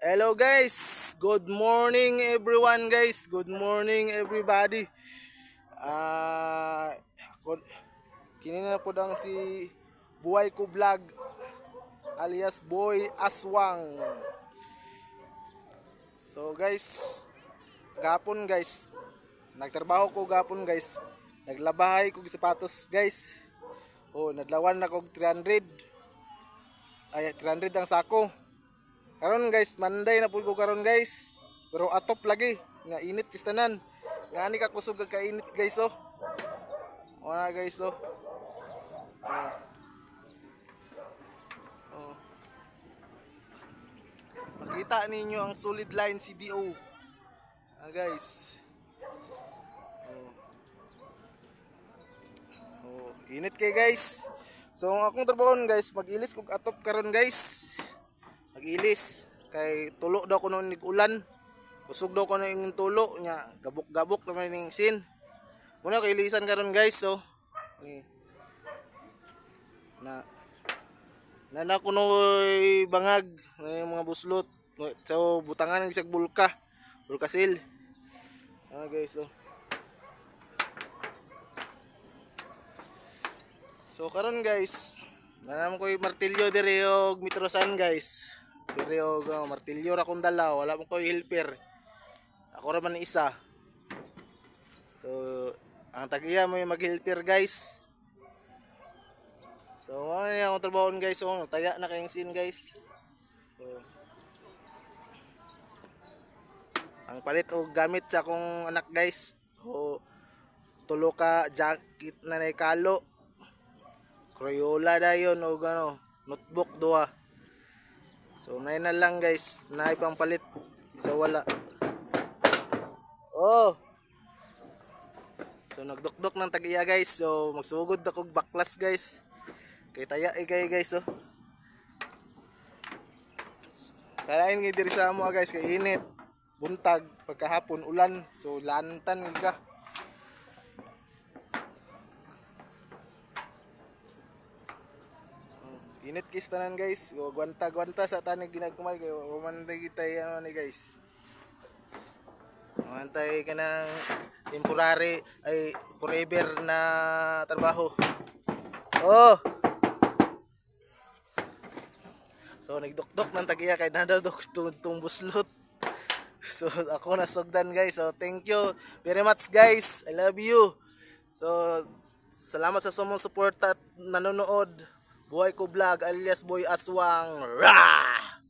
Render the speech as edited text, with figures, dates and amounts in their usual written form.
Hello guys, good morning everyone guys, good morning everybody. Ah, ako kinina po dang si Buhay ko Vlog alias Boy Aswang. So guys, gapon guys, nagtrabaho ko gapon guys. Naglabahay ko sapatos guys. Oh, nadlawan na kog 300. Ay 300 ang sako. Karon guys, Monday na pud ko karon guys. Pero atop lagi, nga init kistanan. Nga ani ka kusog ka init guys oh. Wala guys oh. Oh. Makita ninyo ang solid line CDO. Guys. Oh, init kay guys. So ang akong trabaho guys, mag-ilis kog atop karon guys. Mag-ilis kay tulo daw ko noon ulan. Kusog daw ko na yung tulo nya, gabok-gabok naman yung sin. Muna kay ilisan karon guys so. Na na kunoy bangag may mga buslot. So butangan ng isang bulkasil. Guys so. So karon guys, nanam ko yung martilyo dire og mitrosan guys. Dire og martilyo ra kong dala, wala mo ko helper. Ako ra man isa. So ang tagiya mo yung mag-helper guys. So ano yung akong trabaho guys, so taya na kayong scene guys. So, ang palit og gamit sa akong anak guys. So tulo ka jacket na naikalo. Crayola dayon o gano, notebook duha. So nay na lang guys, nay pang palit. Isa wala. Oh. So nagdukdok ng tagiya guys. So magsugod na kog baklas guys. Kay taya guys oh. Salain nga diri sa amo guys kay init. Buntag pagkahapon ulan. So lantan ka. Init kis tanan guys. O gwanta-gwanta sa tanig ginagkumay kay umantay kita ano ni guys. Umantay ka ng temporary ay forever na trabaho. Oh. So nagdukdok ng tagiya kay nadadok tong buslot. So ako nasugdan guys. So thank you very much guys. I love you. So salamat sa sumong support at nanonood. Buhay ko Vlog alias Boy Aswang. Rah!